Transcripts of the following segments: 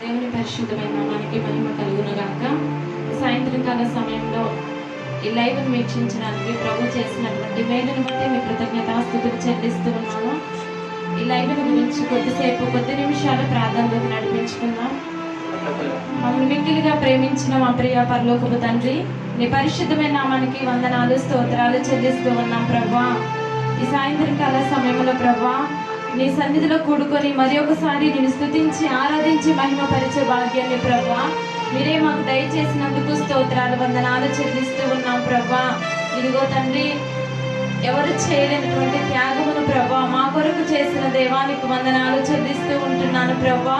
దేవుని పరిశుద్ధమైన నామానికి మహిమ కలుగును గాక. సాయంత్రకాల సమయంలో ఈ లైవ్ను వీక్షించడానికి ప్రభు చేసినటువంటి మేలును బట్టి మీ కృతజ్ఞతాస్తుతులు చెల్లిస్తూ ఉన్నాను. ఈ లైవ్ను గురించి కొద్ది నిమిషాలు ప్రార్థనలోకి నడిపించుకుందాం. మమ్మల్ని మిక్కిలిగా ప్రేమించిన మా ప్రియ పరలోకపు తండ్రి, నీ పరిశుద్ధమైన నామానికి వందనాలు స్తోత్రాలు చెల్లిస్తూ ఉన్నాం ప్రభా. ఈ సాయంత్రకాల సమయంలో ప్రభా నీ సన్నిధిలో కూడుకొని మరి ఒకసారి నేను స్తుతించి ఆరాధించి మహిమపరిచే భాగ్యాన్ని ప్రభా మీరే మాకు దయచేసినందుకు స్తోత్రాలు వందనాలు చెల్లిస్తూ ఉన్నాం ప్రభా. ఇదిగో తండ్రి, ఎవరు చేయలేనటువంటి త్యాగమును ప్రభా మా కొరకు చేసిన దేవానికి వందనాలు చెల్లిస్తూ ఉంటున్నాను ప్రభా.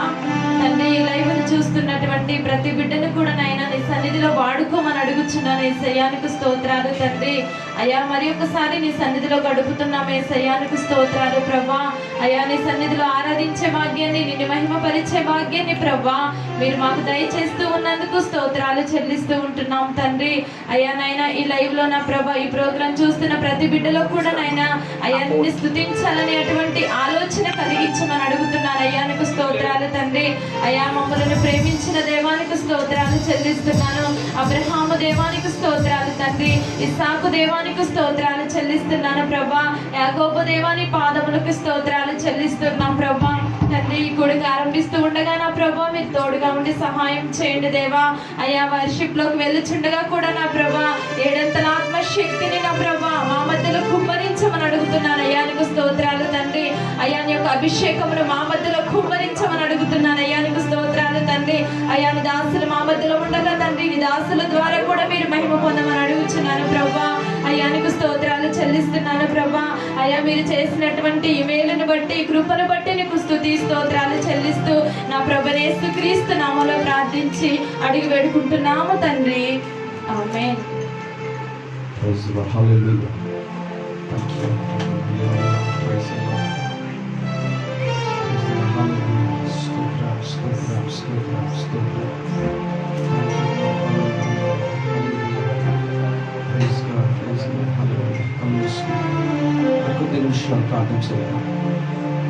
తండ్రి, ఈ లైవ్ను చూస్తున్నటువంటి ప్రతి బిడ్డను కూడా నైనా నీ సన్నిధిలో వాడుకోమని అడుగుచున్నాను ఏసయ్యానికి స్తోత్రాలు తండ్రి. అయ్యా మరి ఒకసారి నీ సన్నిధిలో గడుపుతున్నాం ఏసయ్యానికి స్తోత్రాలు ప్రభా. అయ్యా నీ సన్నిధిలో ఆరాధించే భాగ్యాన్ని, నిన్ను మహిమపరిచే భాగ్యాన్ని ప్రభా మీరు మాకు దయచేస్తూ ఉన్నందుకు స్తోత్రాలు చెల్లిస్తూ ఉంటున్నాం తండ్రి. అయ్యా నైనా ఈ లైవ్ లో నా ప్రభా ఈ ప్రోగ్రాం చూస్తున్న ప్రతి బిడ్డలో కూడా నైనా అయ్యా నిన్ను స్తుతించాలని అటువంటి ఆలోచన కలిగించమని అడుగుతున్నాను అయ్యానికి స్తోత్రాలు తండ్రి. అయ్యా మమ్మల్ని ప్రేమించిన దేవానికి స్తోత్రాలు చెల్లిస్తున్నాను. అబ్రహాము దేవానికి స్తోత్రాలు తండ్రి. ఇస్సాకు దేవానికి స్తోత్రాలు చెల్లిస్తున్నాను ప్రభా. యాకోబు దేవాని పాదములకు స్తోత్రాలు చెల్లిస్తున్నాం ప్రభా. తండ్రి, ఈ కొడుకు ఆరంభిస్తూ ఉండగా నా ప్రభా మీరు తోడుగా ఉండి సహాయం చేయండి దేవా. అయ్యా వర్షిప్ లోకి వెళ్ళుచుండగా కూడా నా ప్రభా ఏడంతల ఆత్మశక్తిని నా ప్రభా మా మధ్యలో కుమ్మరించమని అడుగుతున్నాను అయ్యానికి స్తోత్రాలు తండ్రి. అయ్యా నీ యొక్క అభిషేకమును మా మధ్యలో కుమ్మరించమని అడుగుతున్నాను అయ్యానికి స్తోత్రాలు తండ్రి. అయ్యా నీ దాసులు మా మధ్యలో ఉండగా తండ్రి నీ దాసుల ద్వారా కూడా మీరు మహిమ పొందమని అడుగుచున్నాను ప్రభా. అయ్యానికి స్తోత్రాలు చెల్లిస్తున్నాను ప్రభా. అయ్యా మీరు చేసినటువంటి ఈ మేలును బట్టి కృపను బట్టి నీకు స్తుతి స్తోత్రాలు చెల్లిస్తూ నా ప్రభువైన యేసుక్రీస్తు నామములో ప్రార్థించి అడిగి వేడుకుంటున్నాము తండ్రి, ఆమేన్.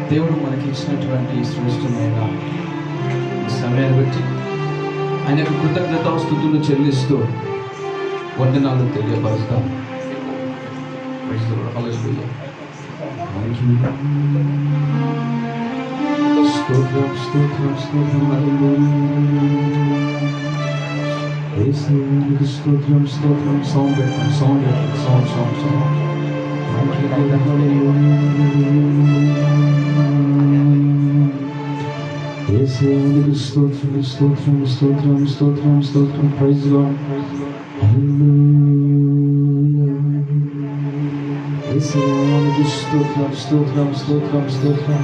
దేవుడు మనకి ఇచ్చినటువంటి శ్రేష్టమైన సమయాన్ని బట్టి ఆయనకు కృతజ్ఞతాస్తుతులు చెల్లిస్తూ వందనాలు తెలియపరుస్తాం. స్తోత్రం స్తోత్రం స్తోత్రం స్తోత్రం స్తోత్రం. సౌండ్ పెట్టండి, సౌండ్ పెట్టండి, సౌండ్ సౌండ్ సౌండ్. యేసునికి స్తోత్రం స్తోత్రం స్తోత్రం స్తోత్రం స్తోత్రం. Praise God. యేసునికి స్తోత్రం స్తోత్రం స్తోత్రం స్తోత్రం.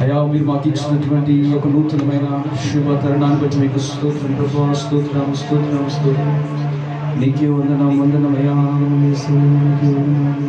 అయ్యా మీరు మాకు ఇచ్చినటువంటి ఈ యొక్క నూతనమైన శుభ తరుణాన్ని బట్టి మీకు స్తోత్రం ప్రభా. స్తోత్రం స్తోత్రం స్తోత్రం. నీకే వందనం వందనం అయ్యా. యేసునికి వందనం.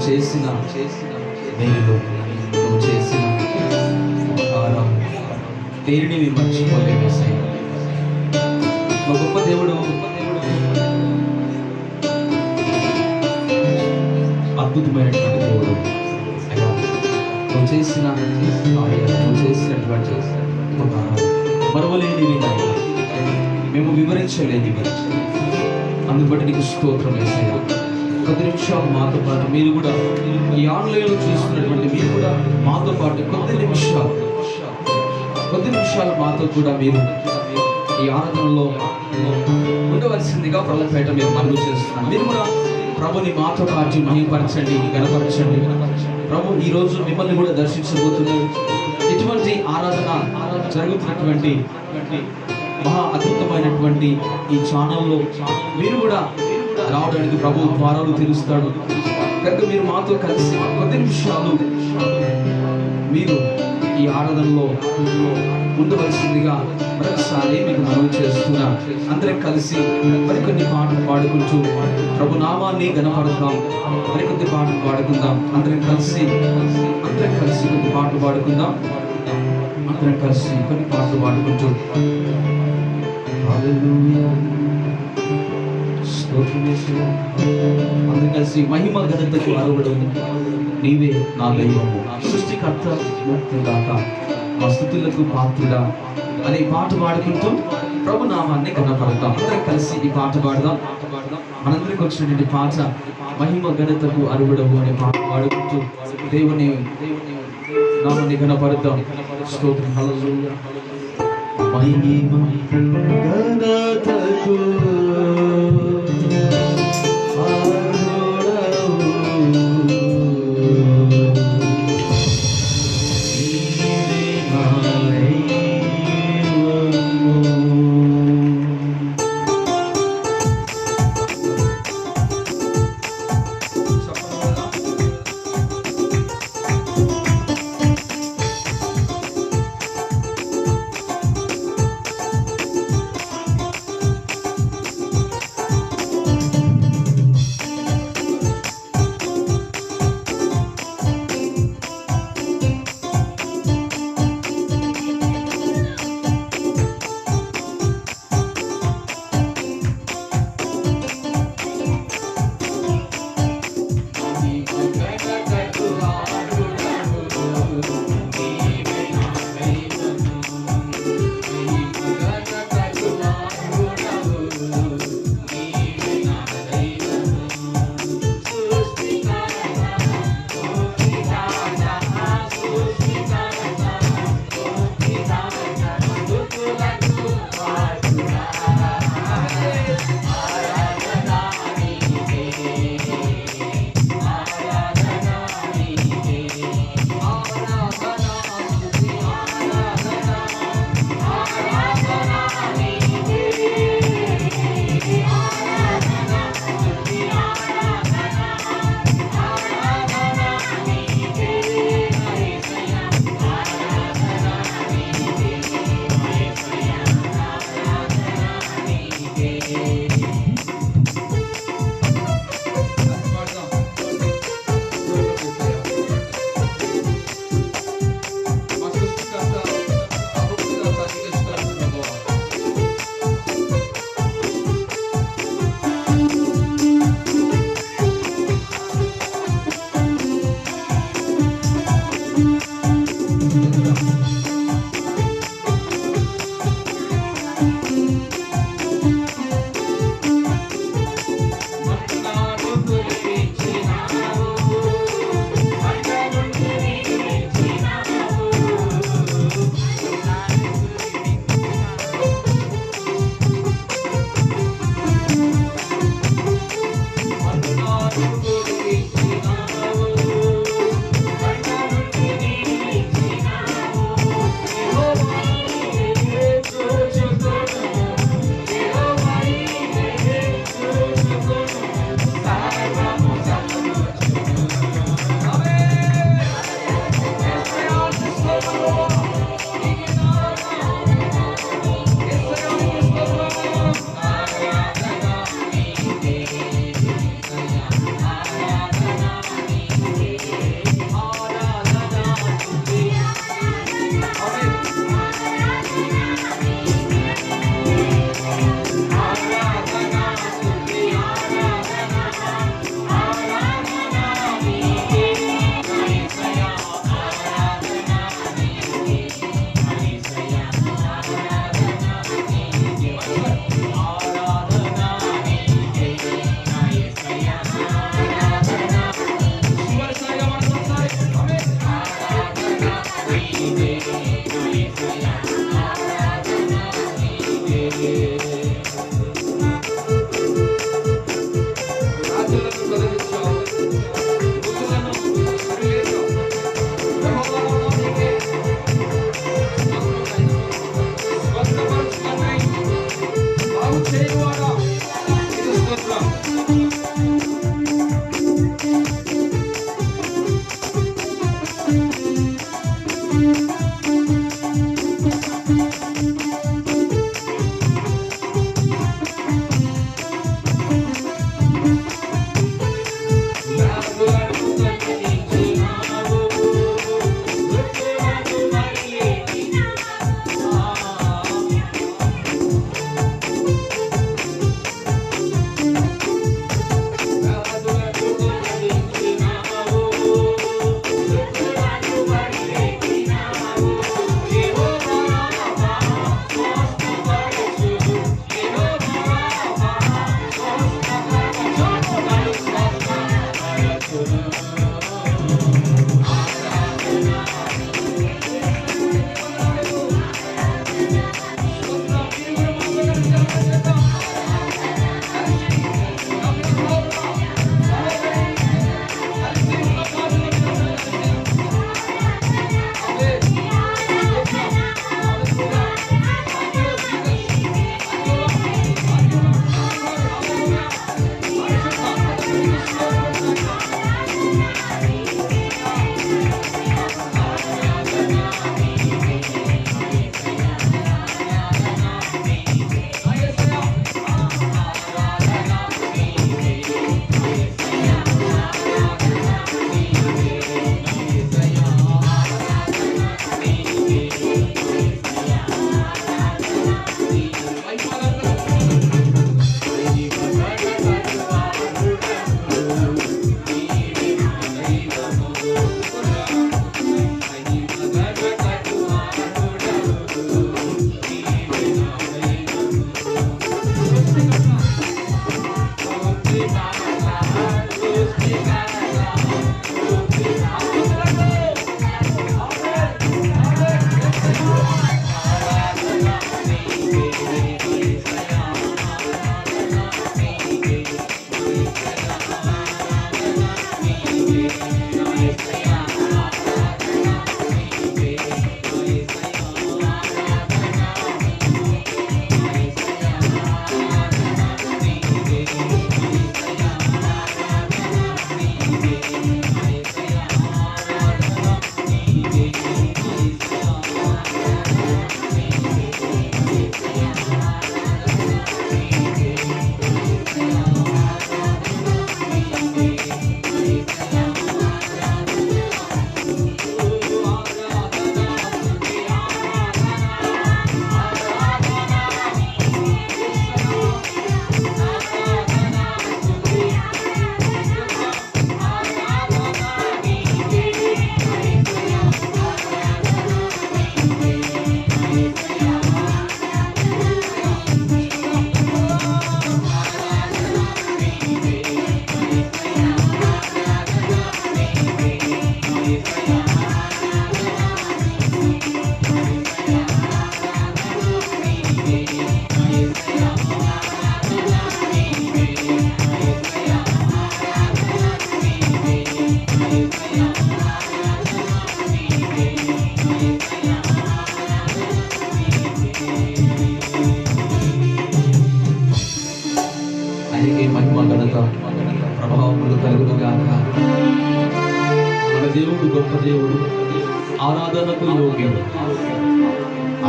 చేసిన మేలులు, నువ్వు చేసిన ఉపకారం దేనిని మేము మర్చిపోలేము యేసయ్య. మా గొప్ప దేవుడు, అద్భుతమైనటువంటి దేవుడు అయ్యా. నువ్వు చేసిన నువ్వు చేసినటువంటి ఉపకారాలు మరవలేనివి నాయన, మేము వివరించలేనివి. అందుబట్టి నీకు స్తోత్రం యేసయ్య. 10 నిమిషాలు మాతో పాటు మీరు కూడా ఈ ఆన్లైన్లో చూస్తున్నటువంటి మీరు కూడా మాతో పాటు కొద్ది నిమిషాలు మాతో కూడా మీరు ఈ ఆరాధనలో ఉండవలసిందిగా ప్రభుపేట మేము మనవి చేస్తున్నాం. మీరు కూడా ప్రభుని మాతో పాటు మహిమపరచండి, గణపరచండి. ప్రభు ఈరోజు మిమ్మల్ని కూడా దర్శించబోతున్నారు. ఇటువంటి ఆరాధన జరుగుతున్నటువంటి మహా అద్భుతమైనటువంటి ఈ ఛానల్లో మీరు కూడా రావడానికి ప్రభు ద్వారాలు తెరుస్తాడు. కనుక మీరు మాతో కలిసి 10 నిమిషాలు మీరు ఈ ఆరాధనలో ఉండవలసిందిగా మరొకసారి మీకు మనవి చేస్తున్నా. అందరం కలిసి మరికొన్ని పాటలు పాడుకుంటూ ప్రభు నామాన్ని గణపడతాం. మరికొద్ది పాటలు పాడుకుందాం. అందరం కలిసి కొన్ని పాటలు పాడుకుందాం. అందరం కలిసి కొన్ని పాటలు పాడుకుంటూ హల్లెలూయా అందరం కలిసి మహిమ ఘనతకు అర్హుడవు నీవే నా దైవము, సృష్టికర్త ముక్తిదాత, మా స్తుతులకు పాత్రుడా అనే పాట పాడుకుంటూ ప్రభు నామాన్ని ఘనపడతాం. అందరం కలిసి ఈ పాట పాడదాం. మనందరికి వచ్చినటువంటి పాట మహిమ ఘనతకు అర్హుడవు అనే పాట పాడుకుంటూ దేవుని నామాన్ని ఘనపడతాం. స్తోత్రం. హల్లెలూయా. మహిమ ఘనతకు ఆయనకి మహిమ ఘనత ప్రభావములు కలుగును గాక. మన దేవుడు గొప్ప దేవుడు, ఆరాధనకు యోగ్యుడు.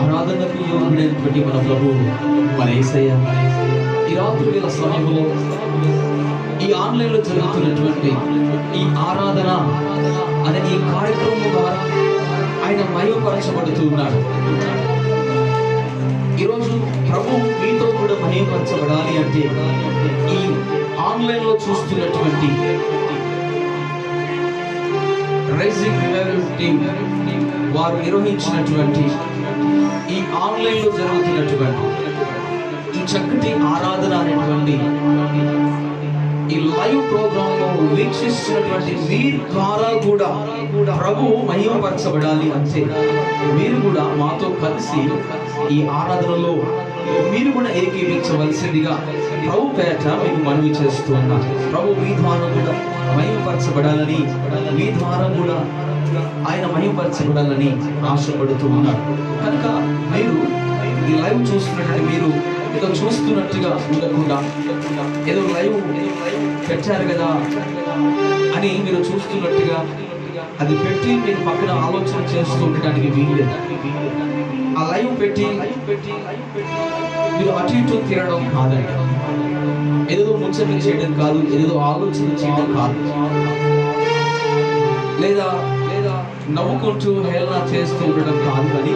ఆరాధనకు యోగ్యుడైనటువంటి మన ప్రభువు, మన యేసయ్య ఈ రాత్రి వేళ సమయంలో ఈ ఆన్లైన్లో జరుగుతున్నటువంటి ఈ ఆరాధన అనే ఈ కార్యక్రమం ద్వారా ఆయన మహిమపరచబడుతూ ఉన్నాడు. ఈరోజు ప్రభు మీతో కూడా మహిమపరచబడాలి అంటే ఈ ఆన్లైన్లో చూస్తున్నటువంటి రైజింగ్ రివైవల్ టీమ్ వారు నిర్వహించినటువంటి ఈ ఆన్లైన్లో జరుగుతున్నటువంటి ఈ చక్కటి ఆరాధన అనేటువంటి ఈ లైవ్ ప్రోగ్రామ్ లో వీక్షిస్తున్నటువంటి మీ ద్వారా కూడా ప్రభు మహిమపరచబడాలి అంటే మీరు కూడా మాతో కలిసి ఈ ఆరాధనలో మీరు కూడా ఏకీవించవలసిందిగా ప్రభు పేట మీకు మనవి చేస్తూ ఉన్నాను. ప్రభు మీ ద్వారా కూడా మహిమపరచబడాలని, మీ ద్వారా కూడా ఆయన మహిమపరచబడాలని ఆశపడుతూ ఉన్నారు. కనుక మీరు ఈ లైవ్ చూస్తున్నటువంటి మీరు ఏదో చూస్తున్నట్టుగా ఉండకుండా ఏదో లైవ్ పెట్టారు కదా అని మీరు చూస్తున్నట్టుగా అది పెట్టి మీరు పక్కన ఆలోచన చేస్తూ ఉండడానికి వీల్లేదు. ఆ లైవ్ పెట్టి మీరు అటు ఇటు తిరగడం కాదండి. ఏదో ముచ్చట చేయడం కాదు, ఏదో ఆలోచన చేయడం కాదు, లేదా నవ్వుకుంటూ హేళన చేస్తూ ఉండడం కాదు. కానీ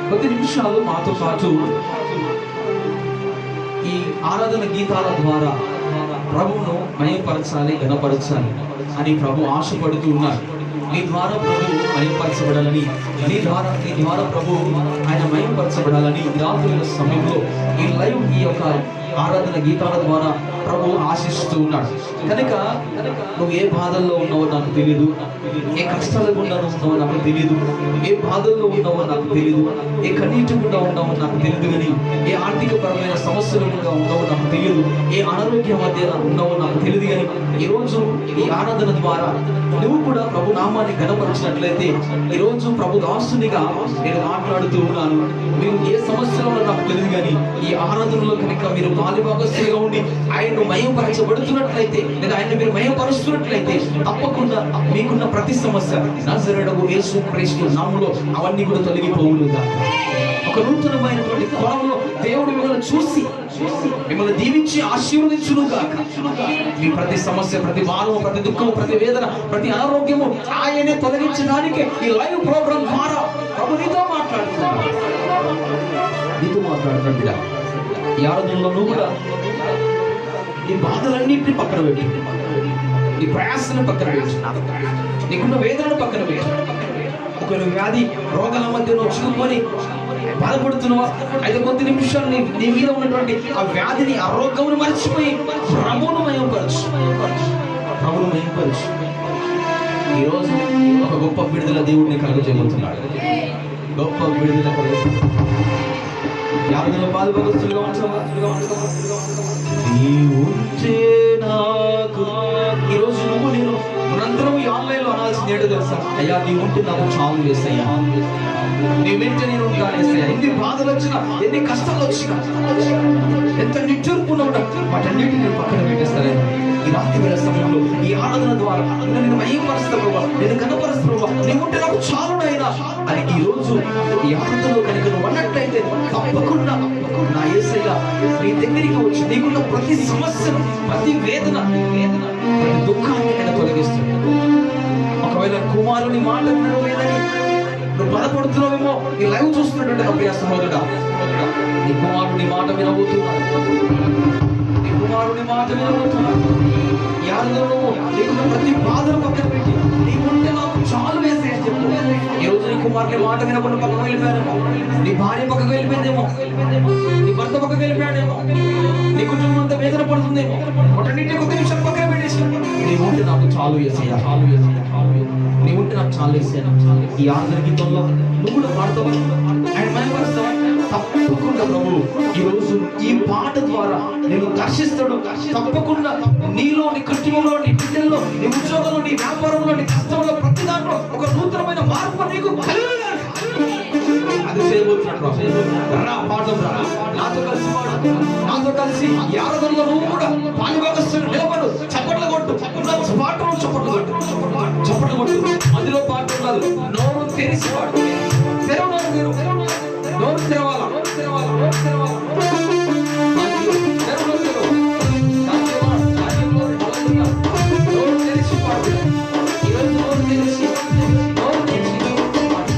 కొద్ది నిమిషాలు మాతో పాటు ఈ ఆరాధన గీతాల ద్వారా ప్రభువును మహిమపరచాలి, ఘనపరచాలి అని ప్రభు ఆశపడుతూ ఉన్నారు. నీ ద్వారా ప్రభు మహిమపరచబడాలని, నీ ద్వారా ప్రభు ఆయన మహిమపరచబడాలని రాత్రి సమయంలో ఈ లైవ్ ఈ యొక్క ఆరాధన గీతాల ద్వారా ప్రభు ఆశిస్తూ ఉన్నాడు. కనుక నువ్వు ఏ బాధల్లో ఉన్నావో నాకు తెలియదు, ఏ కష్టాల గుండా ఉన్నావో నాకు తెలియదు, ఏ బాధల్లో ఉన్నావో నాకు తెలియదు, ఏ కన్నీటి గుండా ఉన్నావో నాకు తెలియదు, కానీ ఏ ఆర్థిక పరమైన సమస్యల గుండా ఉన్నావో నాకు తెలియదు, ఏ అనారోగ్య మధ్య ఉన్నావో నాకు తెలియదు. కానీ ఈరోజు ఈ ఆరాధన ద్వారా నువ్వు కూడా ప్రభు నామాన్ని ఘనపరిచినట్లయితే ఈరోజు ప్రభు దాసునిగా నేను మాట్లాడుతూ ఉన్నాను. మీరు ఏ సమస్యలో నాకు తెలియదు, కానీ ఈ ఆరాధనలో కనుక మీరు పాలిభాగస్తులుగా ఉండి ఆయన్ను మహిమపరచబడుతున్నట్లయితే, లేదా ఆయన మీరు మహిమపరుస్తున్నట్లయితే తప్పకుండా మీకున్న ప్రతి సమస్య నజరేయుడగు యేసు క్రీస్తు నామములో అవన్నీ కూడా తొలగిపోవును గాక. ఒక నూతనమైనటువంటి కోణంలో దేవుడు మిమ్మల్ని చూసి మిమ్మల్ని దీవించి ఆశీర్వదించును గాక. మీ ప్రతి సమస్య, ప్రతి భారము, ప్రతి దుఃఖము, ప్రతి వేదన, ప్రతి అనారోగ్యము ఆయనే తొలగించడానికి ఈ లైవ్ ప్రోగ్రామ్ ద్వారా ప్రభు నీతో మాట్లాడుతున్నాడు. ఈ ఆరాధనలో నువ్వు కూడా నీ బాధలన్నింటినీ పక్కన పెట్టు, నీ ప్రయాసాలను పక్కన పెట్టు, నీకున్న వేదనను పక్కన పెట్టు. ఒకవేళ వ్యాధి రోగాల మధ్యలో చిక్కుకొని బాధపడుతున్నావా, అయితే కొద్ది నిమిషాలు నీ మీద ఉన్నటువంటి ఆ వ్యాధిని, ఆ రోగమును మర్చిపోయి ప్రభువును మహిమపరచు. ఈరోజు ఒక గొప్ప విడుదల దేవుడిని కలుగజేయబోతున్నాడు. గొప్ప విడుదల యాభైలో పాలుభగస్తులుగా ఉంటే నాకు. ఈరోజు నువ్వు నేను మనందరం ఈ ఆన్లైన్లో అనాల్సింది ఏంటో తెలుసా? అయ్యా నీ ఉంటే నాకు చాలు వేసయ్యా, నీ వెంట నేను ఉంటాను వేసయ్యా. ఎన్ని బాధలు వచ్చినా, ఎన్ని కష్టాలు వచ్చినా, ఎంత నిట్టూర్పున్నా వాటన్నిటిని నేను పక్కన పెట్టేస్తాను. ఈ రాత్రి వేళ సమయంలో ఈ ఆరాధన ద్వారా నేను మహిమపరుస్తా ప్రభా, నేను కనపరుస్తా ప్రభా, నీ ఉంటే నాకు చాలునైనా అని ఈ రోజు ఈ ఆరాధనలో కనుక నువ్వు అన్నట్లయితే తప్పకుండా నా యేసయ్య నీ దగ్గరికి వచ్చి నీకున్న ప్రతి సమస్యను, ప్రతి వేదన, ప్రతి దుఃఖాన్ని నేను తొలగిస్తాను. ఒకవేళ కుమారుని మాట వినలేదని నువ్వు బాధపడుతున్నావేమో, ఈ లైవ్ చూస్తున్నటువంటి అభ్య సహోదరుడా, నీ కుమారుని మాట వినబోతున్నాడు, నీ కుమారుని మాట వినబోతున్నాడు. ఈ ఆరాధనలో నీకున్న ప్రతి బాధను పక్కన పెట్టి నీ ఉంటే నాకు చాలు వేసే అని చెప్పు. ఈ రోజు నీ కుమారుని మాట వినకుండా పక్కకు వెళ్ళిపోయారేమో, నీ భార్య పక్కకు వెళ్ళిపోయిందేమో, నీ భర్త పక్కకు వెళ్ళిపోయాడేమో, నీ కుటుంబం అంతా వేదన పడుతుందేమో, వాటన్నింటినీ కొద్ది నిమిషాలు పక్కన పెట్టేసి నీ ఉంటే నాకు చాలు వేసేయా, చాలు వేసేయా, చాలు వేసేయా, నీ ఉంటే నాకు చాలు వేసేయా. ఈ ఆరాధన గీతంలో నువ్వు కూడా పాడతావా, ఆయన మహిమపరుస్తావా? తప్పకుండా ప్రభు ఈ రోజు ఈ పాట ద్వారా నేను దర్శిస్తాడు. తప్పకుండా నీలో, నీ కుటుంబంలో, నీ బిడ్డల్లో, నీ ఉద్యోగంలో, నీ వ్యాపారంలో, నీ కష్టంలో, ప్రతి దాంట్లో ఒక నూతనమైన మార్పు నీకు అది చేయబోతున్నాడు. రా పాడదాం, రా నాతో కలిసి పాడు, నాతో కలిసి ఈ ఆరాధనలో నువ్వు కూడా పాలుభాగస్తులు నిలబడు, చప్పట్లు కొట్టు, పాటలు చప్పట్లు కొట్టు, చప్పట్లు కొట్టు. అందులో పాట ఉండదు, నోరు తెరిచి పాడు, తెరవడం మీరు నోరు తెరవాలా, నోరు తెరవాలా, నోరు తెరవాలా, నోరు తెరిచి పాడు. ఈరోజు నోరు తెరిచి, నోరు తెరిచి పాడు.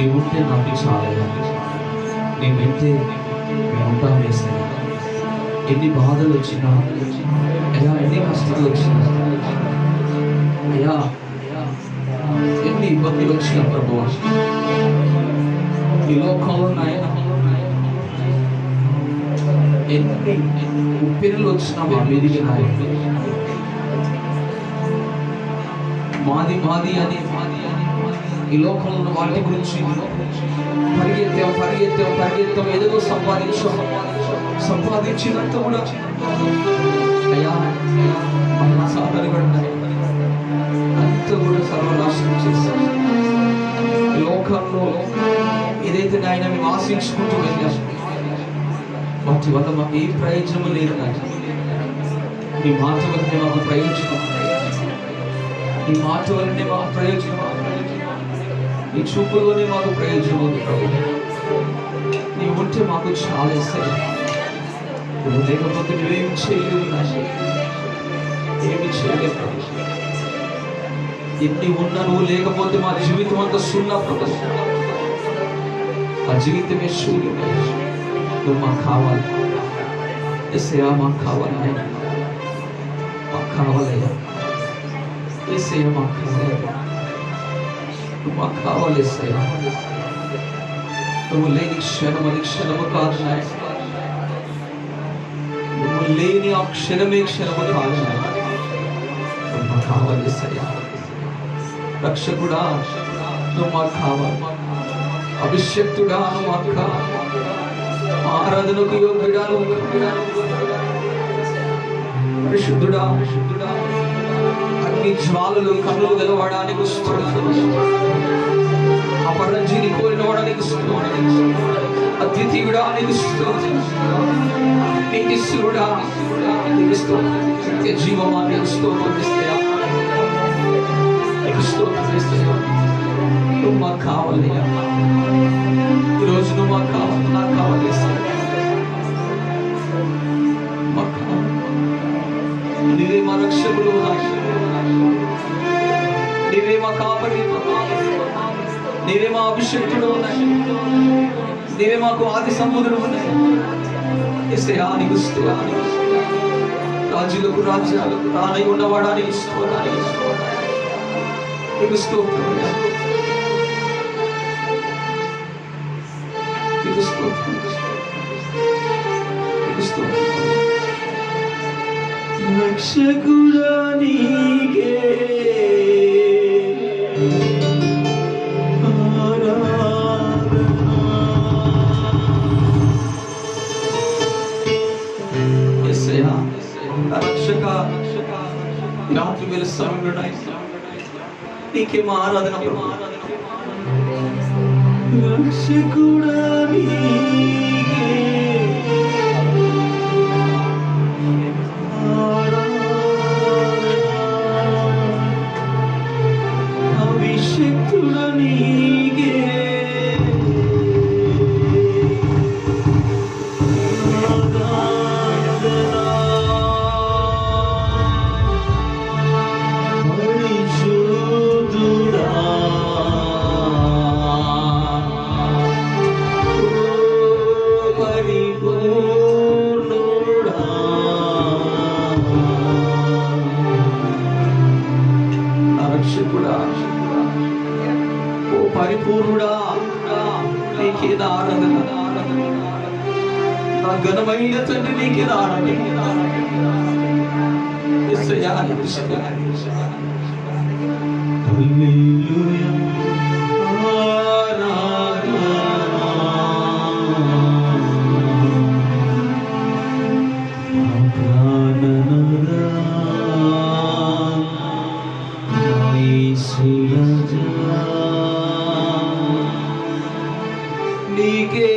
నీవు ఉంటే నాకు చాలయ్యా, నేను వింటే మేము ఉంటాం వేస్తాను. ఎన్ని బాధలు వచ్చినా అయ్యా, ఎన్ని కష్టాలు వచ్చినా అయ్యా, ఎన్ని ఇబ్బందులు వచ్చినా ప్రభువా, ఈ లోకంలో నాయన ఎన్ని ఉప్పెనులు వచ్చినా మా మీదికి నాయన మాది మాది అని ఈ లోకంలో ఉన్న వాటి గురించి పరిగెత్తాం ఏదో సంపాదించినంత కూడా అయ్యా మన సాధనపడినాయి, అంత కూడా సర్వనాశనం చేస్తాం. ఈ లోకంలో ఏదైతే నాయన మేము ఆశించుకుంటూ వెళ్ళాం వాటి వల్ల మాకు ఏ ప్రయోజనం లేదు నాయన. నీ మాట వల్లనే మాకు ప్రయోజనం, నీ మాట వల్లనే మాకు ప్రయోజనం, నీ చూపులోనే మాకు ప్రయోజనం ఉంది ప్రభు. నీ ఉంటే మాకు చాలా ఇస్తాయి. నువ్వు లేకపోతే నువ్వేమి చేయలేవు నాయన, ఏమి చేయలేవు ప్రభు. ఎన్ని ఉన్నా నువ్వు లేకపోతే మా జీవితం అంతా సున్నా ప్రభు. ఆ జీవితమే శూన్యమే. నువ్వు మాకు కావాలి యేసయ్యా, మాకు కావాలి నాయన, మాకు కావాలయ్యా యేసయ్యా, మాకు కావాలయ్యా, నువ్వు మాకు కావాలి యేసయ్యా. నువ్వు లేని క్షణం అది క్షణము కాదు నాయన, నువ్వు లేని ఆ క్షణమే క్షణము కాదు నాయన, నువ్వు మాకు కావాలి యేసయ్యా. రక్షకుడా నువ్వు మాకు కావాలి, అభిషక్తుడా నువ్వు మాకు కావాలి, ఆరాధనకు యోగ్యుడా నువ్వు, పరిశుద్ధుడా అగ్ని జ్వాలలు కన్నులు గెలవడానికి అపరంజిని కోరినవాడానికి అద్వితీయుడా నీకు స్తోత్రం, నిత్యశూరుడా నీకు స్తోత్రం, నిత్య జీవమా నీకు స్తోత్రం ఇస్తాయా, నీకు స్తోత్రం ఇస్తాయా. నువ్వు మాకు కావాలయ్యా, ఈరోజు నువ్వు మాకు కావాలి, నాకు కావాలి ఇస్తాయా, మాకు కావాలి. నీవే మా రక్షకుడు, నీవే మా కాపరి, నీవే మా అభిషేకుడు, నీవే మాకు ఆది సంపదలు ఉన్నాయి. యేసయ్యా నీకు స్తోత్రం, రాజులకు రాజ్యాలకు రానై ఉన్నవాడా నీకు స్తోత్రం, నీకు స్తోత్రం, నీకు స్తోత్రం, నీకు స్తోత్రం. రక్షకుడా నీకే రక్షక రాత్రి వేళ సమయంలో నీకే మా ఆరాధన. రక్షకుడా నీకే అభిషక్తుడా నీకే పరిపూర్ణుడా నీకే ఆరాధన, నా ఘనమైన తండ్రి నీకే ఆరాధన. యేసయ్యా నీకు స్తోత్రం. హల్లెలూయా నీకే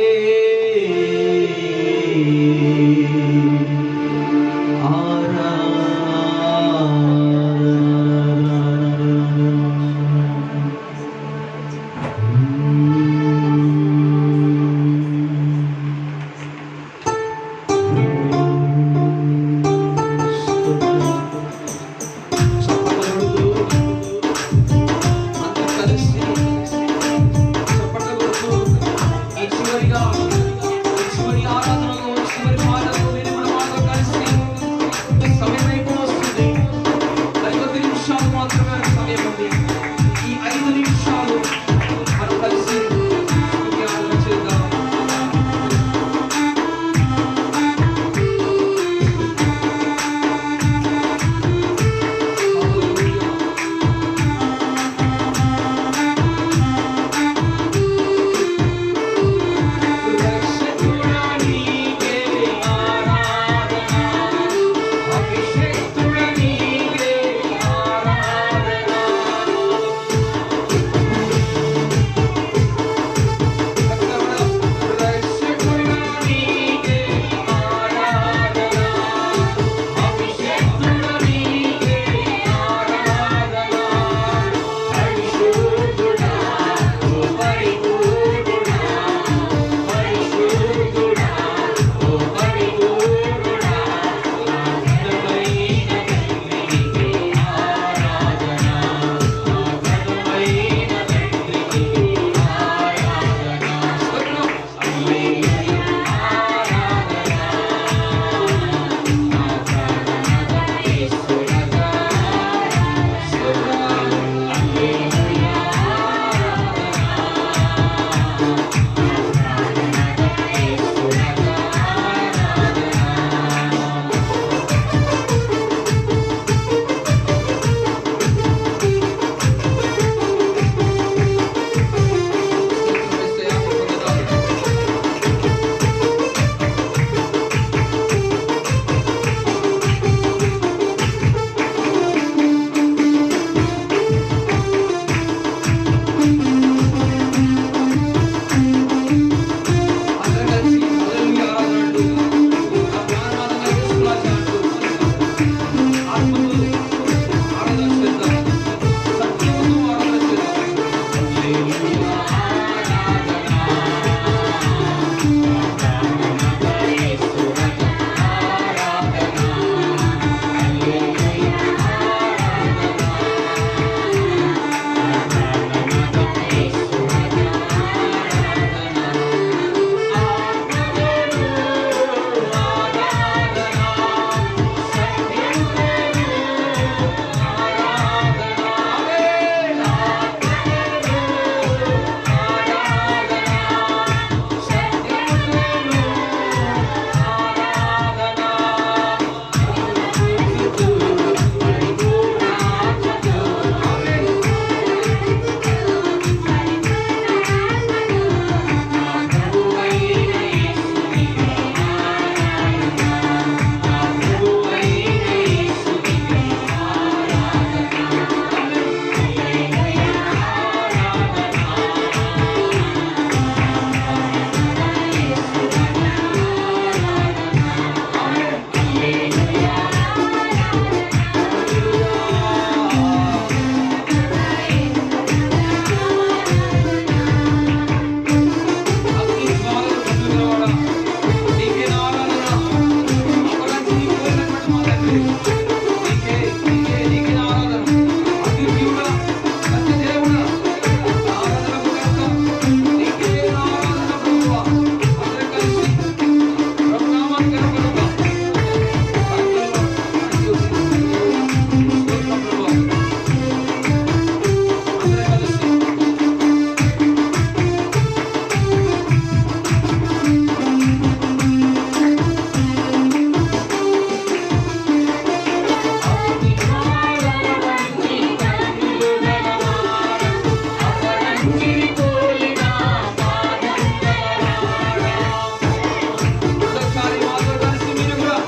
ఒకసారి మాతో కలిసి మీరు కూడా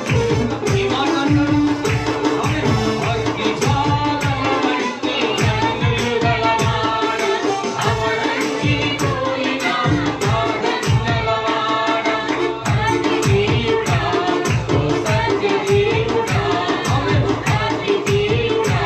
ఈ మాట అంటారు. ఆమేన్. అగ్ని జ్వాలల వంటి కన్నులు గలవాడ, అవరంజిపోయిన పాదములవాడ, అగ్నిదేవుడా, ఓ సత్యదేవుడా, ఆమేన్. అగ్నిదేవుడా,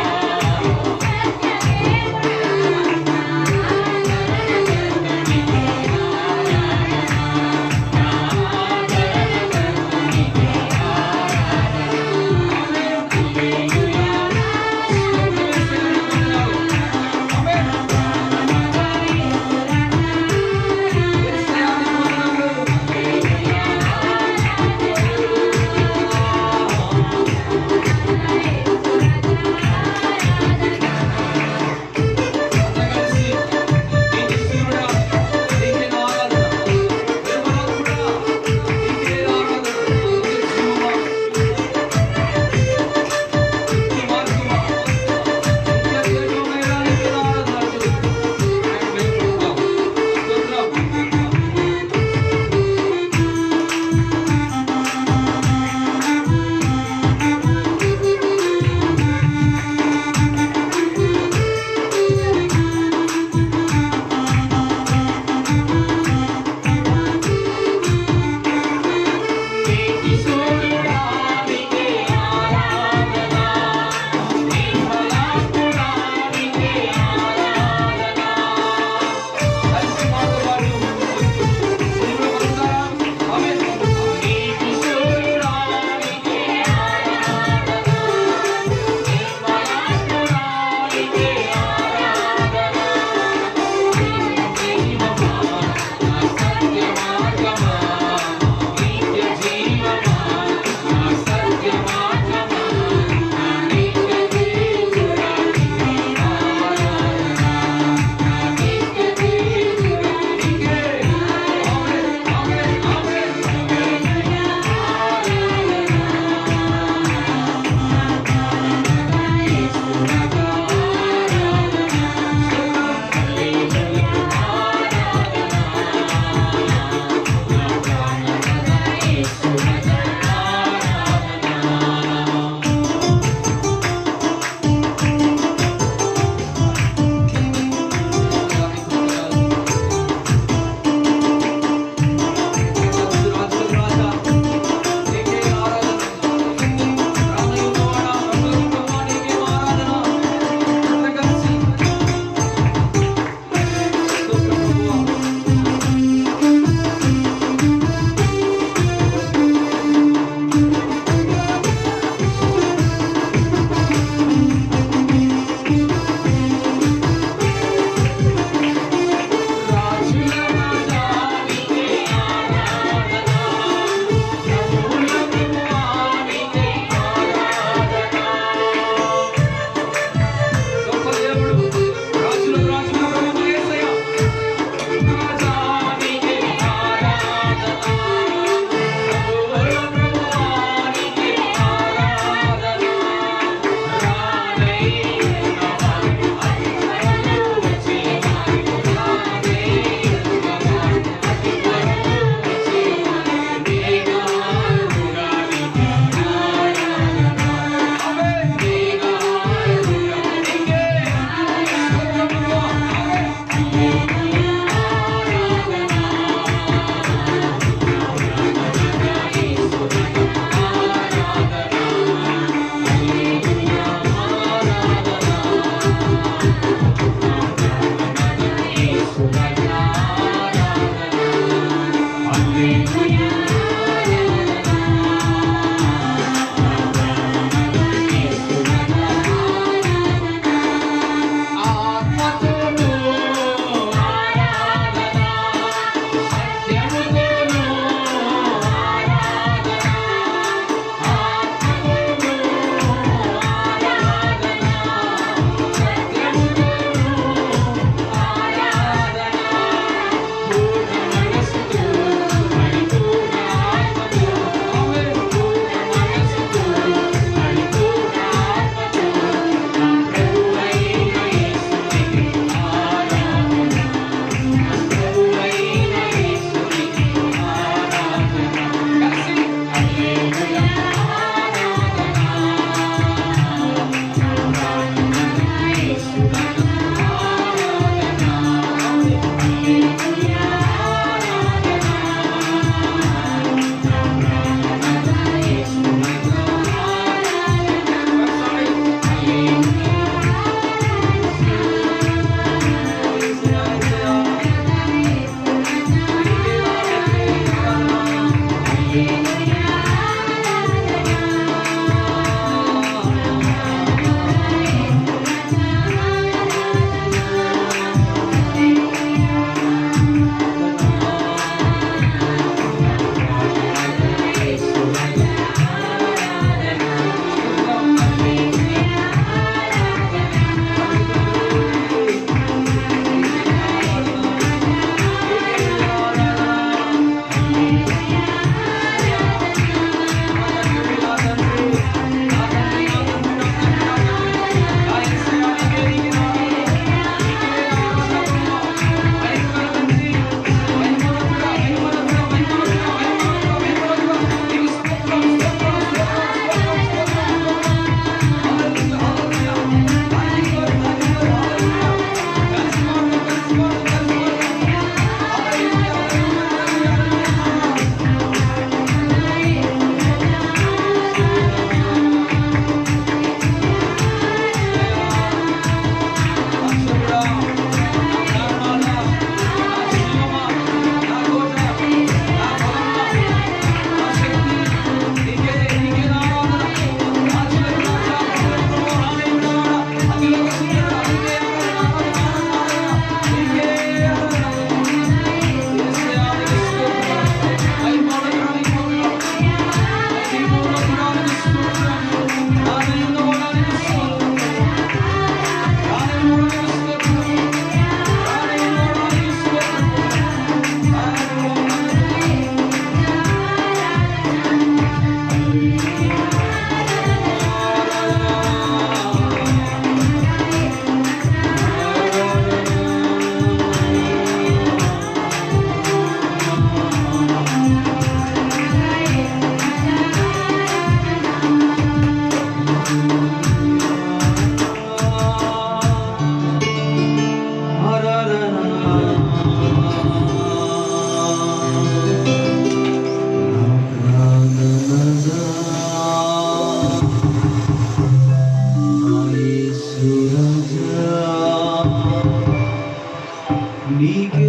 నీకే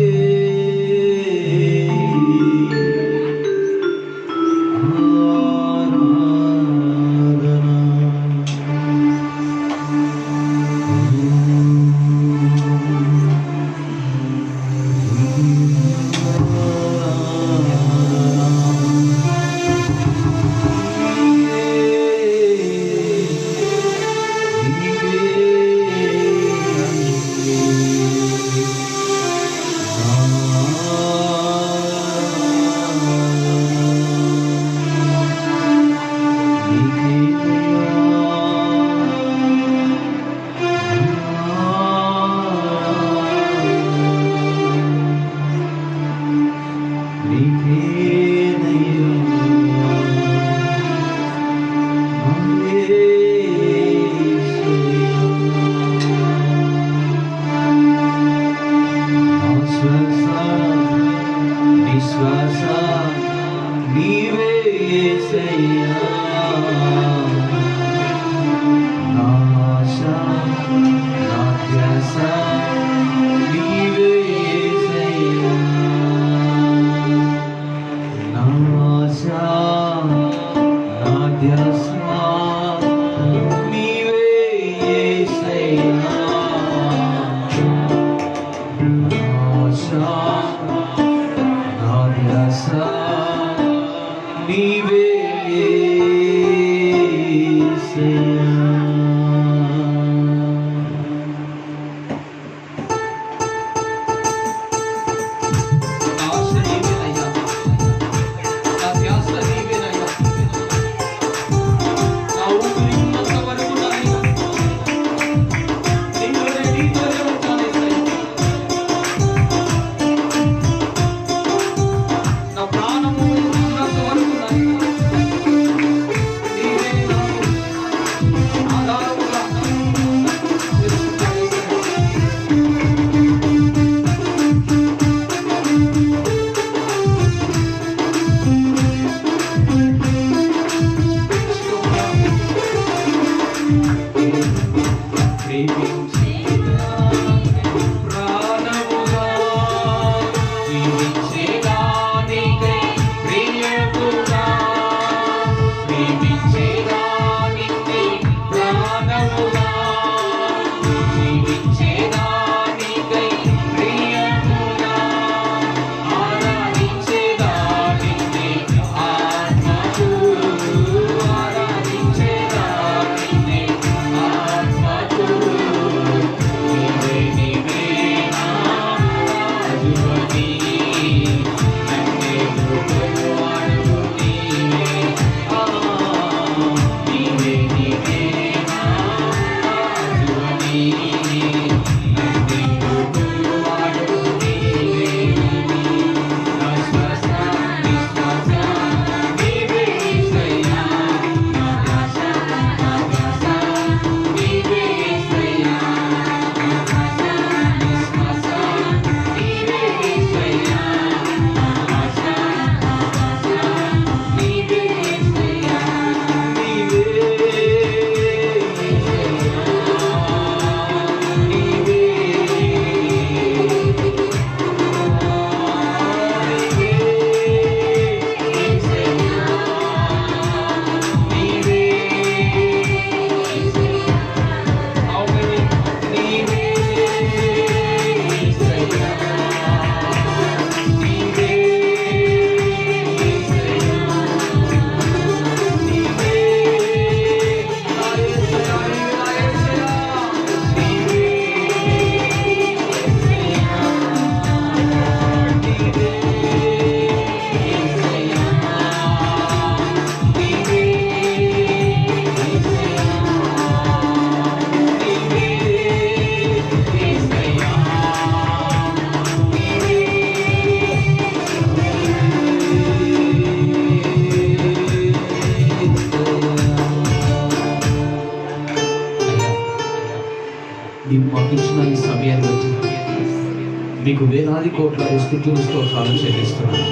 మీకు వేలాది కోట్ల స్తుతులు స్తోత్రాలు చెల్లిస్తున్నాను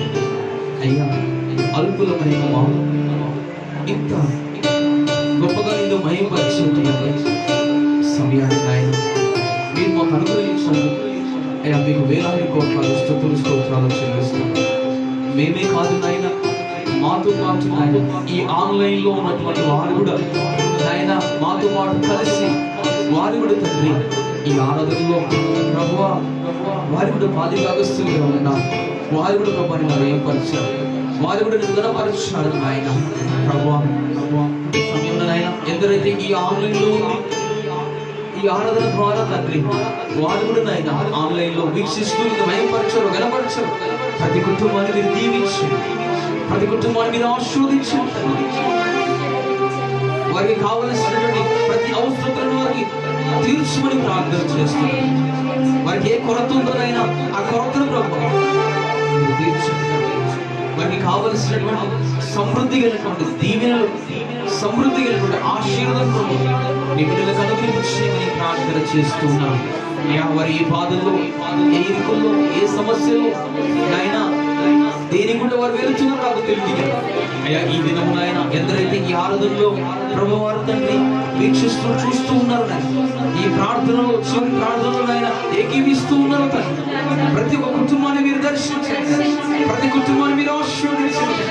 అయ్యా. అల్పులమైన మాము ఇంత గొప్పగా నేను మహిమపరిచేటువంటి సమయాన్ని ఆయన మీరు మాకు అనుగ్రహించారు అయ్యా. మీకు వేలాది కోట్ల వందనాలు స్తుతులు స్తోత్రాలు చెల్లిస్తాం. మేమే కాదు నాయన, మాతో పాటు నాయన ఈ ఆన్లైన్లో ఉన్నటువంటి వారు కూడా నాయన మాతో పాటు కలిసి వారు కూడా తండ్రి ఈ ఆరాధనలో ప్రభువా వారు కూడా బాధ్యతస్తులుగా ఉన్నారు. వారు కూడా ప్రభుని ఏర్పరిచారు, వారు కూడా నిద్రపరిచారు నాయన. ప్రభువా ఈ సమయంలో నాయన ఎందరైతే ఈ ఆన్లైన్లో ఈ ఆరాధన ద్వారా తండ్రి వారు కూడా నాయన ఆన్లైన్లో వీక్షిస్తూ మయంపరచరు, గణపరచరు. ప్రతి కుటుంబాన్ని మీరు దీవించండి, ప్రతి కుటుంబాన్ని మీరు ఆశీర్వదించండి. వారికి కావలసినటువంటి ప్రతి అవసరతలను వారికి తీర్చమని ప్రార్థన చేస్తున్నాం. వారికి ఏ కొరత ఉందోనైనా ఆ కొరతను ప్రభువా మీరు తీర్చండి. వారికి కావలసినటువంటి సమృద్ధి కలిగినటువంటి దీవెనలు, సమృద్ధి కలిగినటువంటి ఆశీర్వాదం నీ బిడ్డలకు అనుగ్రహించమని ప్రార్థన చేస్తున్నాం. వారి ఏ బాధల్లో, ఏ ఇరుకుల్లో, ఏ సమస్యల్లో నాయనా దేని కూడా వారు వెళ్తున్నారు నాకు తెలియదు అయ్యా. ఈ దినము నాయన ఎందరైతే ఈ ఆరాధనలో ప్రభువారు తండ్రి వీక్షిస్తూ చూస్తూ ఉన్నారు నాయన, ఈ ప్రార్థనలో చివరి ప్రార్థనలో నాయన ఏకీవిస్తూ ఉన్నారు తండ్రి. ప్రతి ఒక్క కుటుంబాన్ని మీరు దర్శించండి, ప్రతి కుటుంబాన్ని మీరు ఆశీర్వదించండి.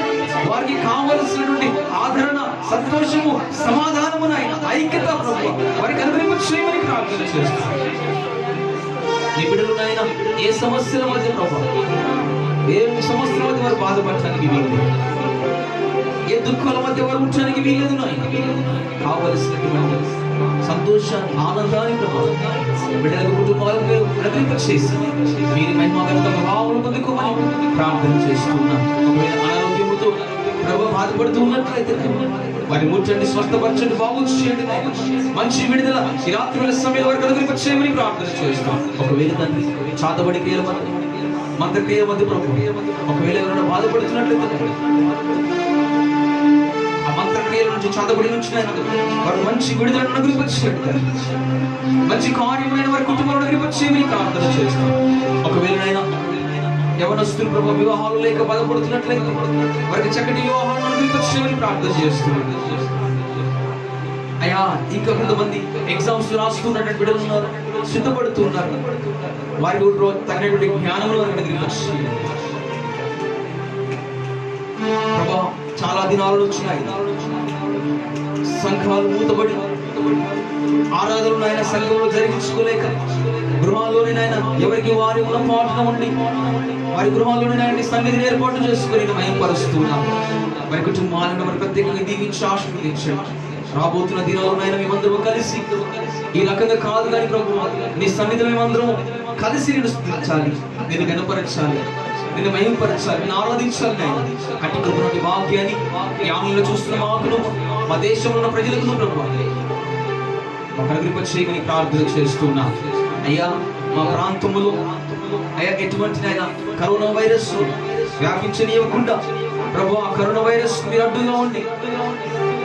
వారికి కావలసినటువంటి ఆదరణ, సంతోషము, సమాధానము నాయన ఐక్యత ప్రభు వారికి అనుగ్రహించమని ప్రార్థన చేస్తాం. నీ బిడ్డలు నాయన ఏ సమస్యల మధ్య ప్రభు, ఏ సమస్యల మధ్య వారు బాధపడటానికి వీలు, ఏ దుఃఖాల మధ్య వారు ఉండడానికి వీలేదు నాయన. కావలసినటువంటి సంతోషాన్ని, ఆనందాన్ని ప్రభావం బిడ్డలకు కుటుంబాలకు మీరు అనుగ్రహించేసి మీరు మహిమగత భావాలను పొందుకోమని ప్రార్థన చేస్తున్నాం. ఒకవేళ అనారోగ్యముతో ప్రభు బాధపడుతూ ఉన్నట్లయితే వారి ముట్టండి, స్వస్థపరచండి, బాగు చేయండి, మంచి విడుదల ఈ రాత్రి సమయంలో వారికి అనుగ్రహించేయమని ప్రార్థన చేస్తాం. ఒకవేళ తండ్రి చాతబడి క్రియల మధ్య, మంత్ర క్రియల మధ్య ప్రభు ఒకవేళ ఎవరైనా బాధపడుతున్నట్లయితే ఆ మంత్ర క్రియల నుంచి, చాతబడి నుంచి వారు మంచి విడుదలను అనుగ్రహించేయండి, మంచి కార్యములైన వారి కుటుంబాలను అనుగ్రహించేయమని ప్రార్థన చేస్తాం. ఒకవేళ యవనస్తులు ప్రభు వివాహాలు లేక బాధపడుతున్నట్లయితే వారికి చక్కటి వివాహాలను అనుగ్రహించేయమని ప్రార్థన చేస్తున్నాం. అయ్యా ఇంకా కొంతమంది ఎగ్జామ్స్ రాస్తున్నటువంటి బిడ్డలు ఉన్నారు, సిద్ధపడుతున్నారు. వారికి తగినటువంటి జ్ఞానములు అనుగ్రహించేయండి ప్రభా. చాలా దినాలు వచ్చినాయి, సంఘాలు మూతబడి ఆరాధనలు నాయన సంఘంలో జరిగించుకోలేక గృహాల్లోనే నాయన ఎవరికి వారి ఉన్న పాటన ఉండి వారి గృహాల్లోనే నాయన సన్నిధిని ఏర్పాటు చేసుకుని మయంపరుస్తున్నాం. వారి కుటుంబాలను మరి ప్రత్యేకంగా దీవించి ఆశీర్వదించండి. రాబోతున్న దినాల్లో నాయన మేమందరం కలిసి ఈ రకంగా కాదు కానీ ప్రభు నీ సన్నిధిలో మేమందరం కలిసి నేను స్తుతించాలి, నేను గణపరచాలి, నిన్ను మహిమపరచాలి, నిన్ను ఆరాధించాలి నాయన. అట్టి కృపణి వాక్యాన్ని ఈ ఆమెలో చూస్తున్న మాకును, మా దేశంలో ఉన్న ప్రజలకు ప్రభు మాకు అనుగ్రహించమని ప్రార్థన చేస్తున్నా. అయ్యా మా ప్రాంతంలో అయ్యా ఎటువంటి నాయన కరోనా వైరస్ వ్యాపించనివ్వకుండా ప్రభు ఆ కరోనా వైరస్ మీరు అడ్డుగా ఉండి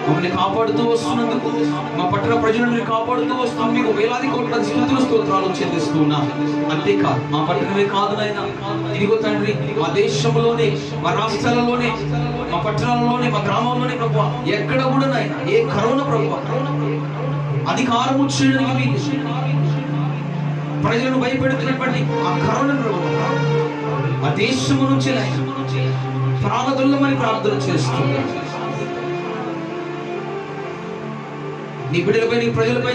మమ్మల్ని కాపాడుతూ వస్తున్నందుకు, మా పట్టణ ప్రజలను మీరు కాపాడుతూ వస్తున్న మీకు వేలాది కోట్ల స్తుతులు స్తోత్రాలు చెల్లిస్తున్నా. అంతేకాదు మా పట్టణమే కాదు నాయన, ఇదిగో తండ్రి మా దేశంలోనే, మా రాష్ట్రాలలోనే, మా పట్టణాలలోనే, మా గ్రామాల్లోనే ప్రభు ఎక్కడ కూడా నాయన ఏ కరోనా ప్రభు అధికారం చేయడానికి ప్రజలను భయపెడుతున్నటువంటి ఆ కరోనా ప్రభు ఆ దేశము నుంచి ప్రాణదుల్లమని ప్రార్థన చేస్తున్నా. నీ బిడ్డలపై, నీ ప్రజలపై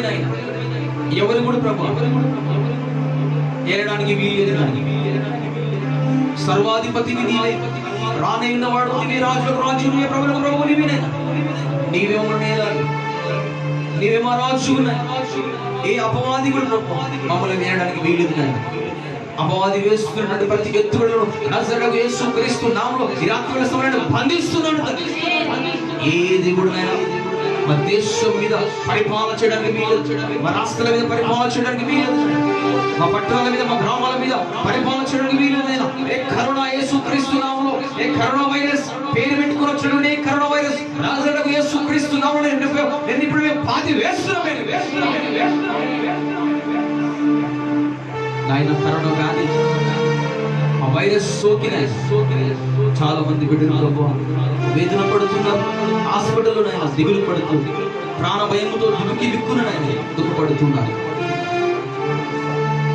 ఎవరు కూడా ప్రభు ఏలడానికి వీలు, సర్వాధిపతిని నీవే, రానే ఉన్నవాడు నీవే, రాజులకు రాజు నీవే, ప్రభులకు ప్రభు నీవే. నీవే నేలాలి, నీవే మా రాజు. ఏ అపవాది కూడా ప్రభు మమ్మల్ని వేయడానికి వీలు. అపవాది వేస్తున్నటువంటి ప్రతి ఎత్తులను నజరేయుడగు యేసుక్రీస్తు నామములో ఈ రాత్రి సమయంలో బంధిస్తున్నాను. ఏది కూడా మా దేశం మీద పరిపాలన చేయడానికి వీలేదు, మా రాష్ట్రాల మీద పరిపాలన చేయడానికి వీలేదు, మా పట్టణాల మీద, మా గ్రామాల మీద పరిపాలన చేయడానికి వీలేదు. ఏ కరోనా యేసుక్రీస్తు నామములో, ఏ కరోనా వైరస్ పేరు పెట్టుకుని వచ్చిన కరోనా వైరస్ నజరేయుడగు యేసుక్రీస్తు నామములో నేను ఇప్పుడు మేము పాతి వేస్తున్నాం. నాయన కరోనా వ్యాధి ఆ వైరస్ సోకిన చాలా మంది బిడ్డలు వేదన పడుతున్నారు, హాస్పిటల్లో నాయన దిగులు పడుతూ ప్రాణ భయముతో దుఃఖి దిక్కున నాయన దుఃఖపడుతున్నారు.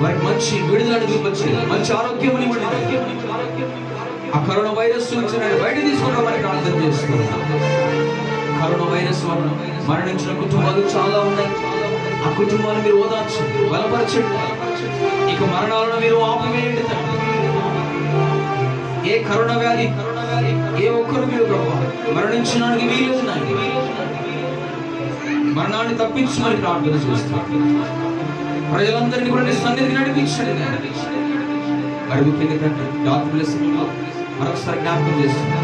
వారికి మంచి విడుదల చూపించి మంచి ఆరోగ్యం ఆ కరోనా వైరస్ నుంచి బయట తీసుకోవడం ప్రార్థన చేస్తున్నాం. కరోనా వైరస్ వల్ల మరణించిన కుటుంబాలు చాలా ఉన్నాయి. ఆ కుటుంబాన్ని మీరు ఓదార్చండి, బలపరచండి. ఇక మరణాలను మీరు ఆపివేయండి తండ్రి. ఏ కరోనా వ్యాధి ఏ ఒక్కరు మీరు మరణించడానికి వీలేదు నాయన. మరణాన్ని తప్పించమని ప్రార్థన చేస్తాం. ప్రజలందరినీ కూడా నీ సన్నిధికి నడిపించండి. మరి ముఖ్యంగా తండ్రి రాత్రుల సమయంలో మరొకసారి జ్ఞాపకం చేస్తున్నాం.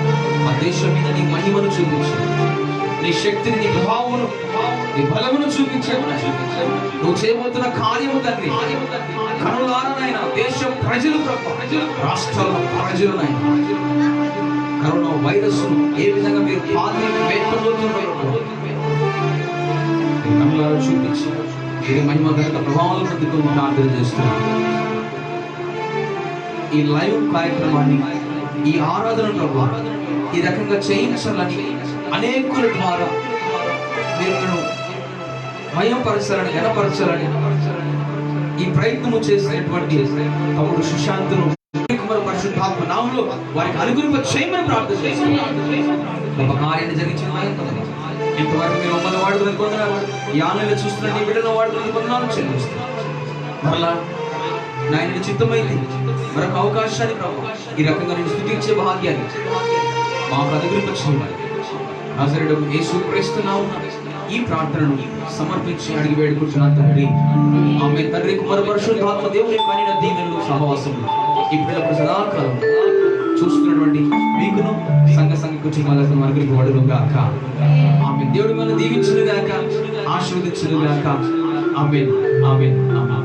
ఆ దేశం మీద నీ మహిమను చూపించండి, నీ శక్తిని, నీ ప్రభావమును, నీ బలమును చూపించావు. నువ్వు చేయబోతున్న కార్యము తండ్రి కనులారనైనా దేశ ప్రజలు, రాష్ట్రాల ప్రజలనైనా కరోనా వైరస్ ఏ విధంగా మీరు పెట్టబోతున్నారో కనులారా చూపించి ఇది మహిమ గత ప్రభావాలు పొందుకుని ప్రార్థన చేస్తున్నాను. ఈ లైవ్ కార్యక్రమాన్ని, ఈ ఆరాధన ప్రభావం ఈ రకంగా చేయించాలని అనేకుల ద్వారా మీరు మయంపరచాలని, గణపరచాలని ఈ ప్రయత్నము చేసినటువంటి తమ్ముడు సుశాంత్ను పరిశుద్ధాత్మ నామములో వారికి అనుగ్రహం చేయమని ప్రార్థన చేస్తున్నాను. ఒక కార్యాన్ని జరిగించిన ఇంతవరకు మీరు మమ్మల్ని వాడుకుని కొందరు ఈ ఆన్లైన్లో చూస్తున్న నీ బిడ్డను వాడుకుని కొందరు చెల్లిస్తున్నాను. మరలా నాయన చిత్తమైంది మరొక అవకాశాన్ని ఈ రకంగా నేను స్తుతించే భాగ్యాన్ని మాకు అనుగ్రహించాలి. నజరేయుడగు యేసుక్రీస్తు నామమున ఈ ప్రార్థనను సమర్పించి అడిగి వేడుకుంటున్నాను తండ్రి. ఆమేన్. తండ్రి, కుమార పరిశుద్ధాత్మ దేవుని పనిన దీవెనలు సహవాసములు ఈ పిల్లలకు సదాకాలం చూస్తున్నటువంటి మీకును సంఘ కుటుంబాలకు అనుగ్రహింపబడును గాక. ఆమేన్. దేవుడు మనల్ని దీవించును గాక, ఆశీర్వదించును గాక. ఆమేన్, ఆమేన్, ఆమేన్.